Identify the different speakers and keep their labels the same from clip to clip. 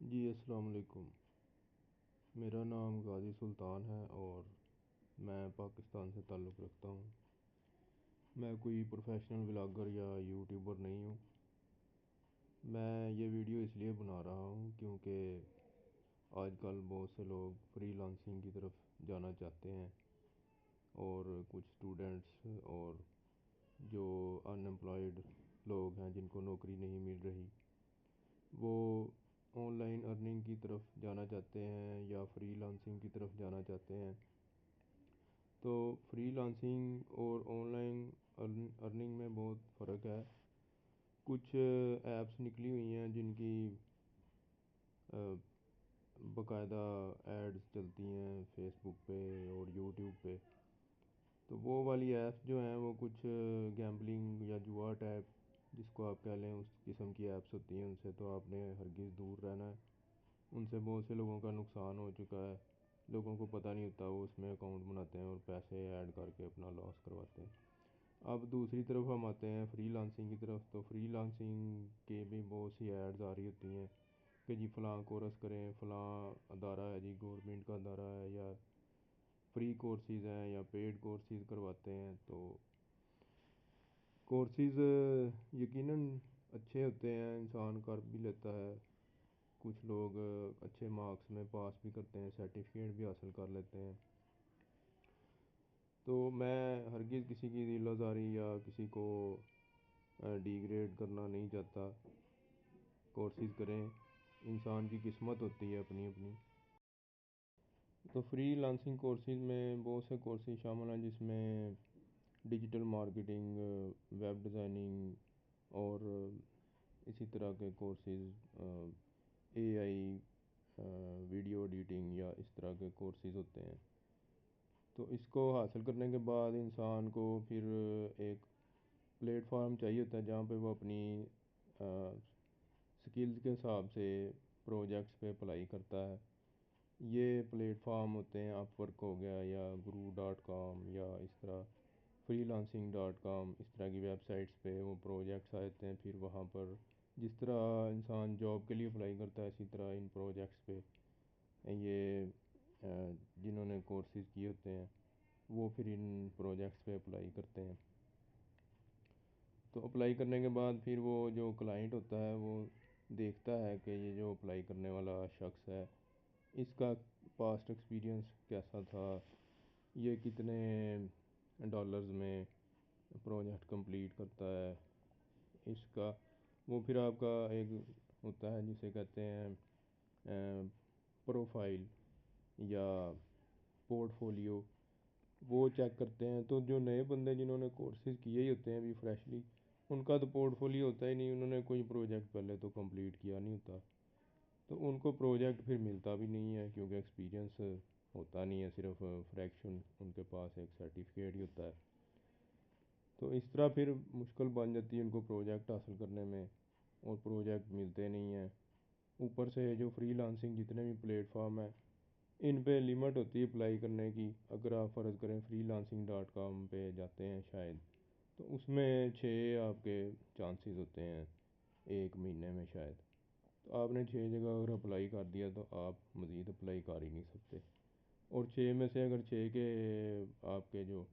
Speaker 1: جی السلام علیکم۔ میرا نام غازی سلطان ہے اور میں پاکستان سے تعلق رکھتا ہوں۔ میں کوئی پروفیشنل ولاگر یا یوٹیوبر نہیں ہوں۔ میں یہ ویڈیو اس لیے بنا رہا ہوں کیونکہ آج کل بہت سے لوگ فری لانسنگ کی طرف جانا چاہتے ہیں اور کچھ اسٹوڈنٹس اور جو ان امپلائڈ لوگ ہیں جن کو نوکری نہیں مل رہی، وہ آن لائن ارننگ کی طرف جانا چاہتے ہیں یا فری لانسنگ کی طرف جانا چاہتے ہیں۔ تو فری لانسنگ اور آن لائن ارننگ میں بہت فرق ہے۔ کچھ ایپس نکلی ہوئی ہیں جن کی باقاعدہ ایڈز چلتی ہیں فیس بک پہ اور یوٹیوب پہ۔ تو وہ والی ایپس جو ہیں وہ کچھ گیمبلنگ یا جوا ٹائپ جس کو آپ کہہ لیں اس قسم کی ایپس ہوتی ہیں، ان سے تو آپ نے ہرگز دور رہنا ہے۔ ان سے بہت سے لوگوں کا نقصان ہو چکا ہے، لوگوں کو پتہ نہیں ہوتا، وہ اس میں اکاؤنٹ بناتے ہیں اور پیسے ایڈ کر کے اپنا لاس کرواتے ہیں۔ اب دوسری طرف ہم آتے ہیں فری لانسنگ کی طرف، تو فری لانسنگ کے بھی بہت سی ایڈز آ رہی ہوتی ہیں کہ جی فلاں کورس کریں، فلاں ادارہ ہے جی گورنمنٹ کا ادارہ ہے، یا فری کورسز ہیں یا پیڈ کورسز کرواتے ہیں۔ تو کورسز یقیناً اچھے ہوتے ہیں، انسان کر بھی لیتا ہے، کچھ لوگ اچھے مارکس میں پاس بھی کرتے ہیں، سرٹیفکیٹ بھی حاصل کر لیتے ہیں۔ تو میں ہرگز کسی کی دل آزاری یا کسی کو ڈی گریڈ کرنا نہیں چاہتا۔ کورسز کریں، انسان کی قسمت ہوتی ہے اپنی اپنی۔ تو فری لانسنگ کورسز میں بہت سے کورسز شامل ہیں جس میں ڈیجیٹل مارکیٹنگ، ویب ڈیزائننگ اور اسی طرح کے کورسز، اے آئی، ویڈیو ایڈیٹنگ یا اس طرح کے کورسز ہوتے ہیں۔ تو اس کو حاصل کرنے کے بعد انسان کو پھر ایک پلیٹ فارم چاہیے ہوتا ہے جہاں پہ وہ اپنی سکلز کے حساب سے پروجیکٹس پہ اپلائی کرتا ہے۔ یہ پلیٹ فارم ہوتے ہیں، اپ ورک ہو گیا یا guru.com یا اس طرح فری لانسنگ .com، اس طرح کی ویب سائٹس پہ وہ پروجیکٹس آتے ہیں۔ پھر وہاں پر جس طرح انسان جاب کے لیے اپلائی کرتا ہے اسی طرح ان پروجیکٹس پہ یہ جنہوں نے کورسز کیے ہوتے ہیں وہ پھر ان پروجیکٹس پہ اپلائی کرتے ہیں۔ تو اپلائی کرنے کے بعد پھر وہ جو کلائنٹ ہوتا ہے وہ دیکھتا ہے کہ یہ جو اپلائی کرنے والا شخص ہے اس کا پاسٹ ایکسپیرینس کیسا تھا، یہ کتنے ڈالرز میں پروجیکٹ کمپلیٹ کرتا ہے، اس کا وہ پھر آپ کا ایک ہوتا ہے جسے کہتے ہیں پروفائل یا پورٹ فولیو، وہ چیک کرتے ہیں۔ تو جو نئے بندے جنہوں نے کورسز کیے ہی ہوتے ہیں ابھی فریشلی، ان کا تو پورٹ فولیو ہوتا ہی نہیں، انہوں نے کوئی پروجیکٹ پہلے تو کمپلیٹ کیا نہیں ہوتا، تو ان کو پروجیکٹ پھر ملتا بھی نہیں ہے کیونکہ ایکسپیرینس ہوتا نہیں ہے، صرف فریکشن ان کے پاس ایک سرٹیفکیٹ ہی ہوتا ہے۔ تو اس طرح پھر مشکل بن جاتی ہے ان کو پروجیکٹ حاصل کرنے میں اور پروجیکٹ ملتے نہیں ہیں۔ اوپر سے جو فری لانسنگ جتنے بھی پلیٹ فارم ہیں ان پہ لمٹ ہوتی ہے اپلائی کرنے کی۔ اگر آپ فرض کریں فری لانسنگ .com پہ جاتے ہیں شاید، تو اس میں 6 آپ کے چانسز ہوتے ہیں ایک مہینے میں شاید، تو آپ نے 6 جگہ اگر اپلائی کر دیا تو آپ مزید اپلائی کر ہی نہیں سکتے، اور 6 میں سے اگر 6 کے آپ کے جو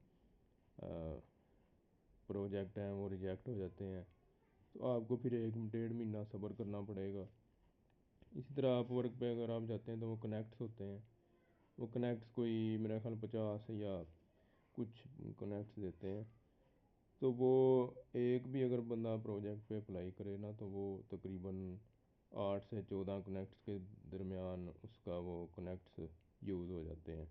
Speaker 1: پروجیکٹ ہیں وہ ریجیکٹ ہو جاتے ہیں تو آپ کو پھر 1 ڈیڑھ مہینہ صبر کرنا پڑے گا۔ اسی طرح آپ ورک پہ اگر آپ جاتے ہیں تو وہ کنیکٹس ہوتے ہیں، وہ کنیکٹس کوئی میرا خیال 50 یا کچھ کنیکٹس دیتے ہیں، تو وہ ایک بھی اگر بندہ پروجیکٹ پہ اپلائی کرے نا تو وہ تقریباً 8 سے 14 کنیکٹس کے درمیان اس کا وہ کنیکٹس یوز ہو جاتے ہیں۔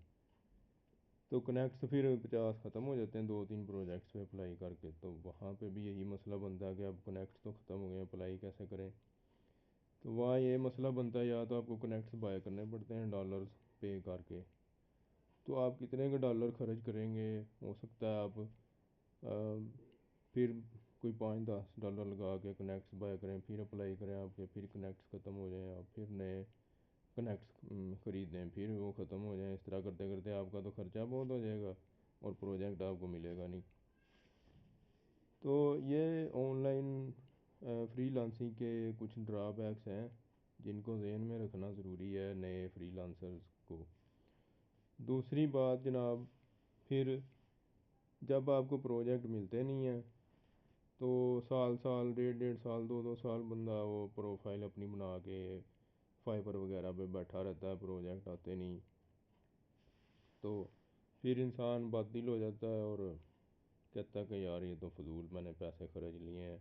Speaker 1: تو کنیکٹس پھر 50 ختم ہو جاتے ہیں 2-3 پروجیکٹس پہ اپلائی کر کے، تو وہاں پہ بھی یہی مسئلہ بنتا ہے کہ اب کنیکٹس تو ختم ہو گئے ہیں، اپلائی کیسے کریں؟ تو وہاں یہ مسئلہ بنتا ہے یا تو آپ کو کنیکٹس بائی کرنے پڑتے ہیں ڈالرز پے کر کے، تو آپ کتنے کے ڈالر خرچ کریں گے؟ ہو سکتا ہے آپ پھر کوئی 5-10 ڈالر لگا کے کنیکٹس بائی کریں، پھر اپلائی کریں، آپ کے پھر کنیکٹس ختم ہو جائیں، آپ پھر نئے کنیکٹس خریدیں، پھر وہ ختم ہو جائیں، اس طرح کرتے کرتے آپ کا تو خرچہ بہت ہو جائے گا اور پروجیکٹ آپ کو ملے گا نہیں۔ تو یہ آن لائن فری لانسنگ کے کچھ ڈرا بیکس ہیں جن کو ذہن میں رکھنا ضروری ہے نئے فری لانسرز کو۔ دوسری بات جناب، پھر جب آپ کو پروجیکٹ ملتے نہیں ہیں تو سال سال، ڈیڑھ ڈیڑھ سال، دو دو سال بندہ وہ پروفائل اپنی بنا کے فائبر وغیرہ پہ بیٹھا رہتا ہے، پروجیکٹ آتے نہیں، تو پھر انسان باطل ہو جاتا ہے اور کہتا ہے کہ یار یہ تو فضول میں نے پیسے خرچ لیے ہیں،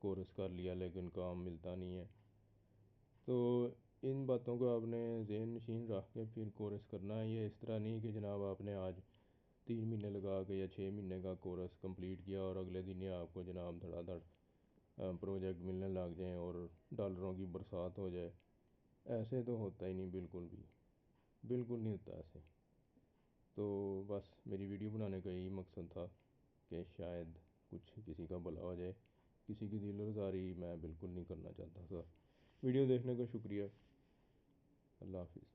Speaker 1: کورس کر لیا لیکن کام ملتا نہیں ہے۔ تو ان باتوں کو آپ نے ذہن نشین رکھ کے پھر کورس کرنا ہے۔ یہ اس طرح نہیں کہ جناب آپ نے آج 3 مہینے لگا کے یا 6 مہینے کا کورس کمپلیٹ کیا اور اگلے دن ہی آپ کو جناب دھڑا دھڑ پروجیکٹ ملنے لگ جائیں اور ڈالروں کی برسات ہو جائے۔ ایسے تو ہوتا ہی نہیں، بالکل بھی بالکل نہیں ہوتا ایسے۔ تو بس میری ویڈیو بنانے کا یہی مقصد تھا کہ شاید کچھ کسی کا بھلا ہو جائے، کسی کی دل آزاری میں بالکل نہیں کرنا چاہتا تھا۔ ویڈیو دیکھنے کا شکریہ، اللہ حافظ۔